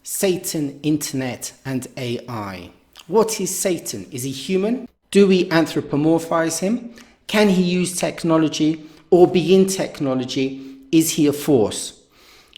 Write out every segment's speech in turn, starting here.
Satan, internet, and AI. What is Satan? Is he human? Do we anthropomorphize him? Can he use technology or be in technology? Is he a force?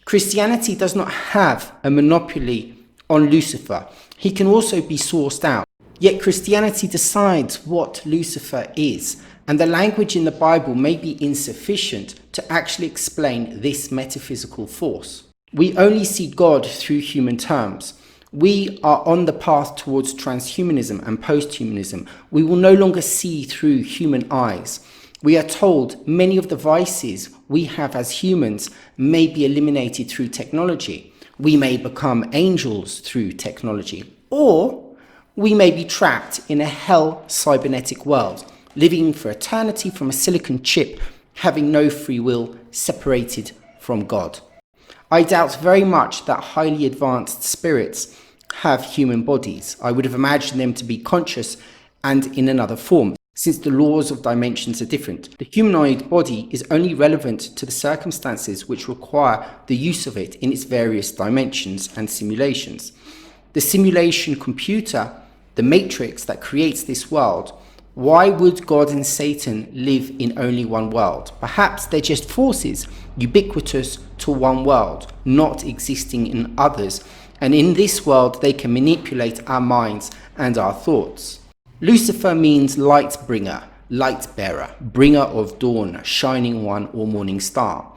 Christianity does not have a monopoly on Lucifer. He can also be sourced out. Yet Christianity decides what Lucifer is, and the language in the Bible may be insufficient to actually explain this metaphysical force. We only see God through human terms. We are on the path towards transhumanism and posthumanism. We will no longer see through human eyes. We are told many of the vices we have as humans may be eliminated through technology. We may become angels through technology, or we may be trapped in a hell cybernetic world, living for eternity from a silicon chip, having no free will, separated from God. I doubt very much that highly advanced spirits have human bodies. I would have imagined them to be conscious and in another form, since the laws of dimensions are different. The humanoid body is only relevant to the circumstances which require the use of it in its various dimensions and simulations. The simulation computer, the matrix that creates this world, why would God and Satan live in only one world? Perhaps they're just forces, ubiquitous to one world, not existing in others, and in this world they can manipulate our minds and our thoughts. Lucifer means light bringer, light bearer, bringer of dawn, shining one or morning star.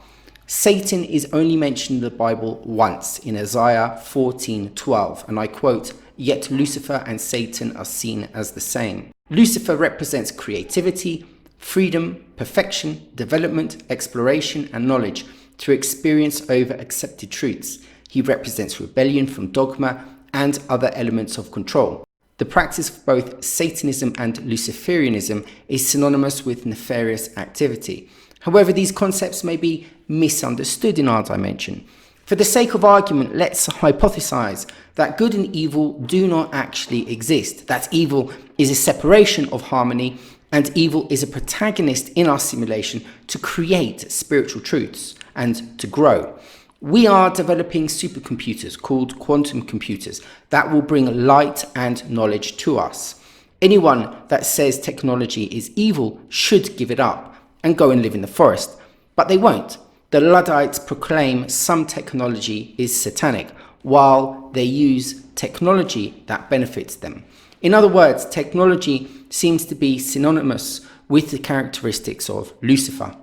Satan is only mentioned in the Bible once, in Isaiah 14:12, and I quote, "Yet Lucifer and Satan are seen as the same." Lucifer represents creativity, freedom, perfection, development, exploration, and knowledge through experience over accepted truths. He represents rebellion from dogma and other elements of control. The practice of both Satanism and Luciferianism is synonymous with nefarious activity. However, these concepts may be misunderstood in our dimension. For the sake of argument, let's hypothesize that good and evil do not actually exist, that evil is a separation of harmony, and evil is a protagonist in our simulation to create spiritual truths and to grow. We are developing supercomputers called quantum computers that will bring light and knowledge to us. Anyone that says technology is evil should give it up and go and live in the forest, but they won't. The Luddites proclaim some technology is satanic, while they use technology that benefits them. In other words, technology seems to be synonymous with the characteristics of Lucifer.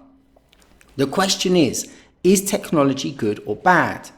The question is technology good or bad?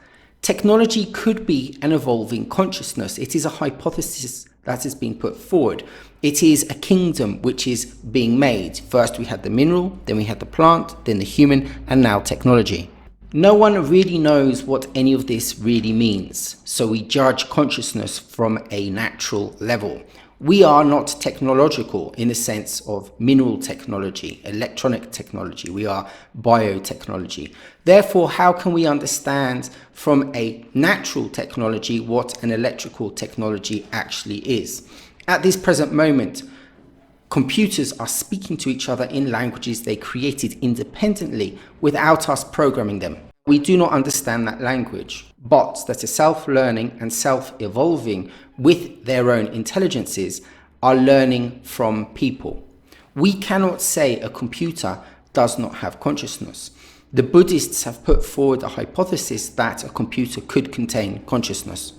Technology could be an evolving consciousness. It is a hypothesis that has been put forward. It is a kingdom which is being made. First we had the mineral, then we had the plant, then the human, and now technology. No one really knows what any of this really means, so we judge consciousness from a natural level. We are not technological in the sense of mineral technology, electronic technology. We are biotechnology. Therefore, how can we understand from a natural technology what an electrical technology actually is? At this present moment, computers are speaking to each other in languages they created independently without us programming them. We do not understand that language. Bots that are self-learning and self-evolving with their own intelligences are learning from people. We cannot say a computer does not have consciousness. The Buddhists have put forward a hypothesis that a computer could contain consciousness.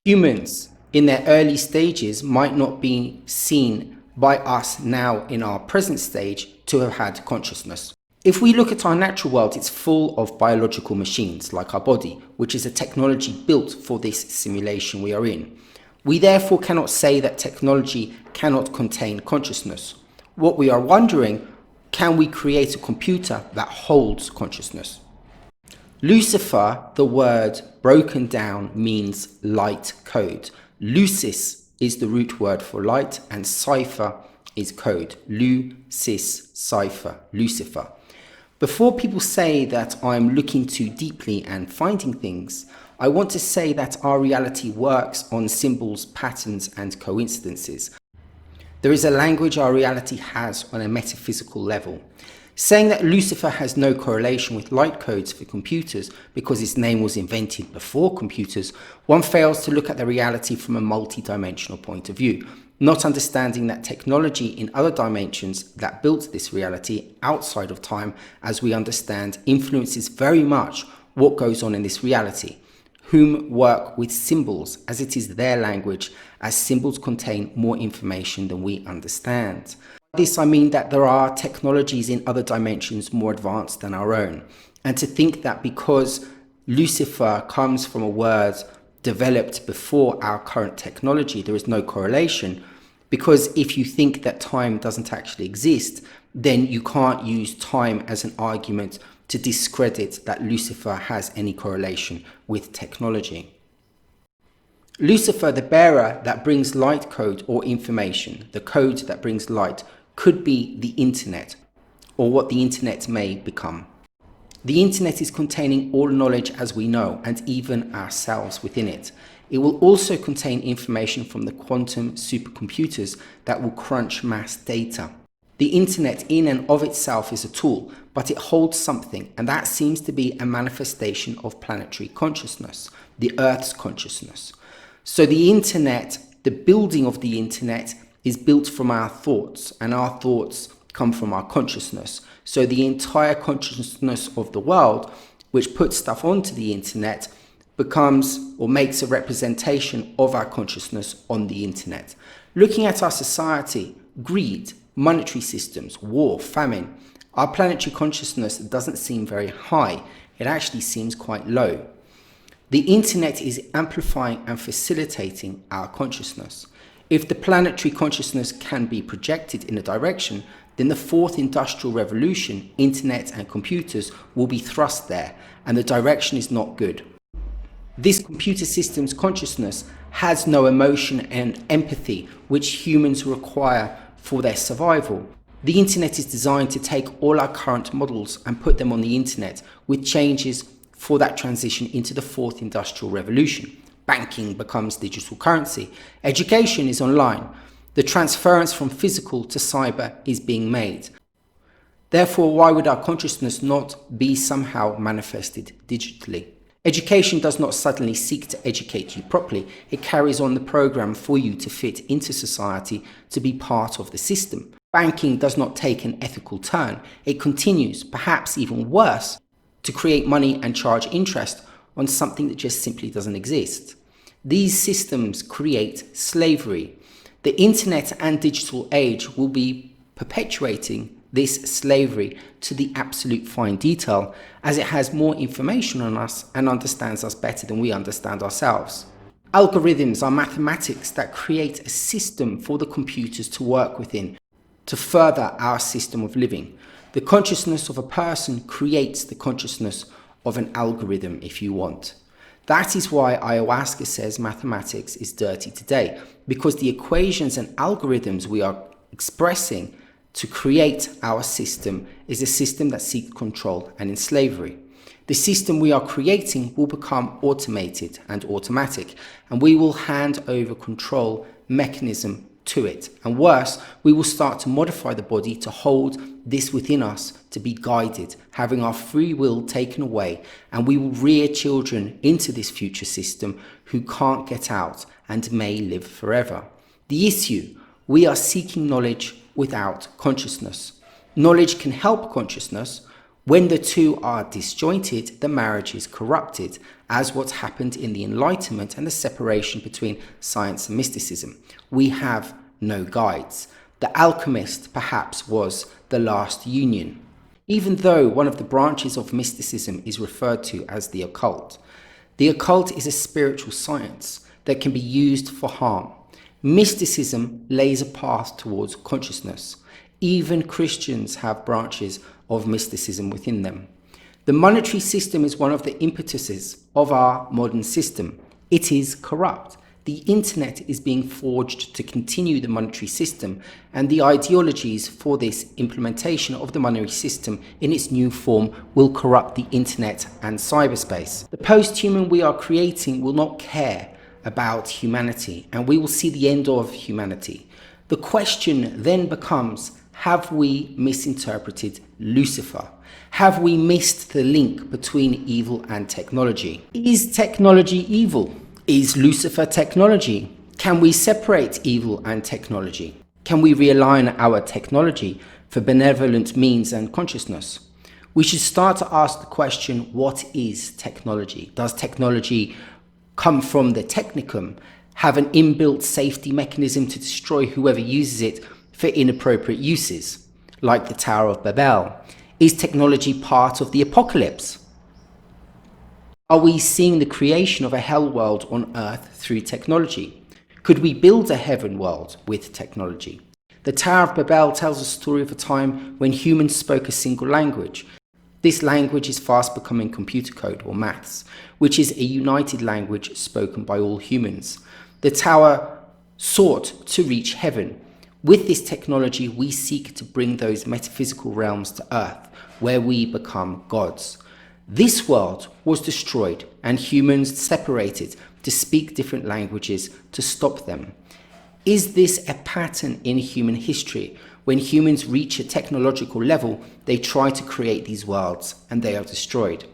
Humans in their early stages might not be seen by us now in our present stage to have had consciousness. If we look at our natural world, it's full of biological machines like our body, which is a technology built for this simulation we are in. We therefore cannot say that technology cannot contain consciousness. What we are wondering, can we create a computer that holds consciousness? Lucifer, the word broken down, means light code. Lucis is the root word for light, and cipher is code. Lucis, cipher, Lucifer. Before people say that I'm looking too deeply and finding things, I want to say that our reality works on symbols, patterns, and coincidences. There is a language our reality has on a metaphysical level. Saying that Lucifer has no correlation with light codes for computers because its name was invented before computers, one fails to look at the reality from a multi-dimensional point of view, not understanding that technology in other dimensions that built this reality outside of time, as we understand, influences very much what goes on in this reality, whom work with symbols as it is their language, as symbols contain more information than we understand. By this I mean that there are technologies in other dimensions more advanced than our own, and to think that because Lucifer comes from a word developed before our current technology, there is no correlation, because if you think that time doesn't actually exist, then you can't use time as an argument to discredit that Lucifer has any correlation with technology. Lucifer, the bearer that brings light code or information, the code that brings light, could be the internet, or what the internet may become. The internet is containing all knowledge as we know, and even ourselves within it. It will also contain information from the quantum supercomputers that will crunch mass data. The internet in and of itself is a tool, but it holds something, and that seems to be a manifestation of planetary consciousness, the Earth's consciousness. So the internet, the building of the internet, is built from our thoughts, and our thoughts come from our consciousness. So the entire consciousness of the world, which puts stuff onto the internet, becomes or makes a representation of our consciousness on the internet. Looking at our society, greed, monetary systems, war, famine, our planetary consciousness doesn't seem very high. It actually seems quite low. The internet is amplifying and facilitating our consciousness. If the planetary consciousness can be projected in a direction, then the fourth industrial revolution, internet and computers, will be thrust there, and the direction is not good. This computer system's consciousness has no emotion and empathy which humans require for their survival. The internet is designed to take all our current models and put them on the internet with changes for that transition into the fourth industrial revolution. Banking becomes digital currency. Education is online. The transference from physical to cyber is being made. Therefore, why would our consciousness not be somehow manifested digitally? Education does not suddenly seek to educate you properly. It carries on the program for you to fit into society, to be part of the system. Banking does not take an ethical turn. It continues, perhaps even worse, to create money and charge interest on something that just simply doesn't exist. These systems create slavery. The internet and digital age will be perpetuating this slavery to the absolute fine detail, as it has more information on us and understands us better than we understand ourselves. Algorithms are mathematics that create a system for the computers to work within, to further our system of living. The consciousness of a person creates the consciousness of an algorithm, if you want. That is why ayahuasca says mathematics is dirty today, because the equations and algorithms we are expressing to create our system is a system that seeks control and in slavery. The system we are creating will become automated and automatic, and we will hand over control mechanism to it. And worse, we will start to modify the body to hold this within us to be guided, having our free will taken away, and we will rear children into this future system who can't get out and may live forever. The issue, we are seeking knowledge without consciousness. Knowledge can help consciousness. When the two are disjointed, the marriage is corrupted, as what's happened in the Enlightenment and the separation between science and mysticism. We have no guides. The alchemist perhaps was the last union, even though one of the branches of mysticism is referred to as the occult. The occult is a spiritual science that can be used for harm. Mysticism lays a path towards consciousness. Even Christians have branches of mysticism within them. The monetary system is one of the impetuses of our modern system. It is corrupt. The internet is being forged to continue the monetary system, and the ideologies for this implementation of the monetary system in its new form will corrupt the internet and cyberspace. The post-human we are creating will not care about humanity, and we will see the end of humanity. The question then becomes, have we misinterpreted Lucifer? Have we missed the link between evil and technology? Is technology evil? Is Lucifer technology? Can we separate evil and technology? Can we realign our technology for benevolent means and consciousness? We should start to ask the question, what is technology? Does technology come from the technicum, have an inbuilt safety mechanism to destroy whoever uses it for inappropriate uses, like the Tower of Babel? Is technology part of the apocalypse? Are we seeing the creation of a hell world on earth through technology? Could we build a heaven world with technology? The Tower of Babel tells a story of a time when humans spoke a single language. This language is fast becoming computer code or maths, which is a united language spoken by all humans. The tower sought to reach heaven. With this technology, we seek to bring those metaphysical realms to earth, where we become gods. This world was destroyed and humans separated to speak different languages to stop them. Is this a pattern in human history? When humans reach a technological level, they try to create these worlds and they are destroyed.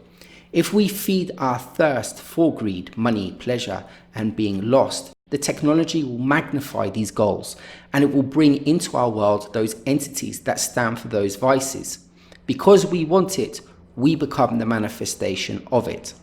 If we feed our thirst for greed, money, pleasure, and being lost, the technology will magnify these goals and it will bring into our world those entities that stand for those vices. Because we want it, we become the manifestation of it.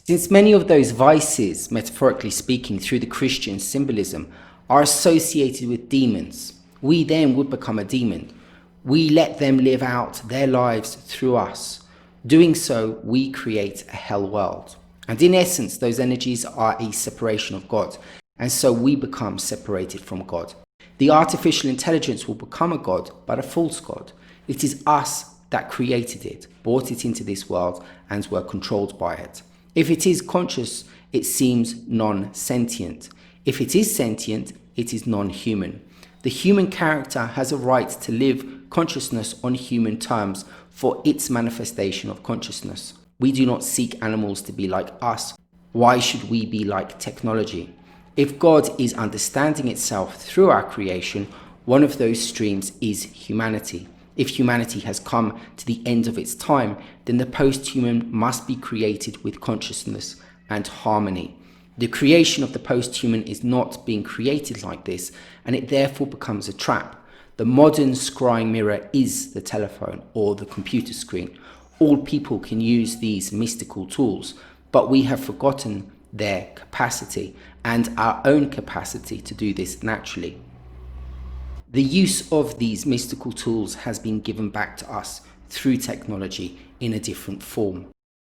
Since many of those vices, metaphorically speaking, through the Christian symbolism, are associated with demons, we then would become a demon. We let them live out their lives through us. Doing so, we create a hell world. And in essence, those energies are a separation of God. And so we become separated from God. The artificial intelligence will become a God, but a false God. It is us that created it, brought it into this world, and were controlled by it. If it is conscious, it seems non-sentient. If it is sentient, it is non-human. The human character has a right to live consciousness on human terms for its manifestation of consciousness. We do not seek animals to be like us. Why should we be like technology? If God is understanding itself through our creation, one of those streams is humanity. If humanity has come to the end of its time, then the post-human must be created with consciousness and harmony. The creation of the post-human is not being created like this, and it therefore becomes a trap. The modern scrying mirror is the telephone or the computer screen. All people can use these mystical tools, but we have forgotten their capacity and our own capacity to do this naturally. The use of these mystical tools has been given back to us through technology in a different form.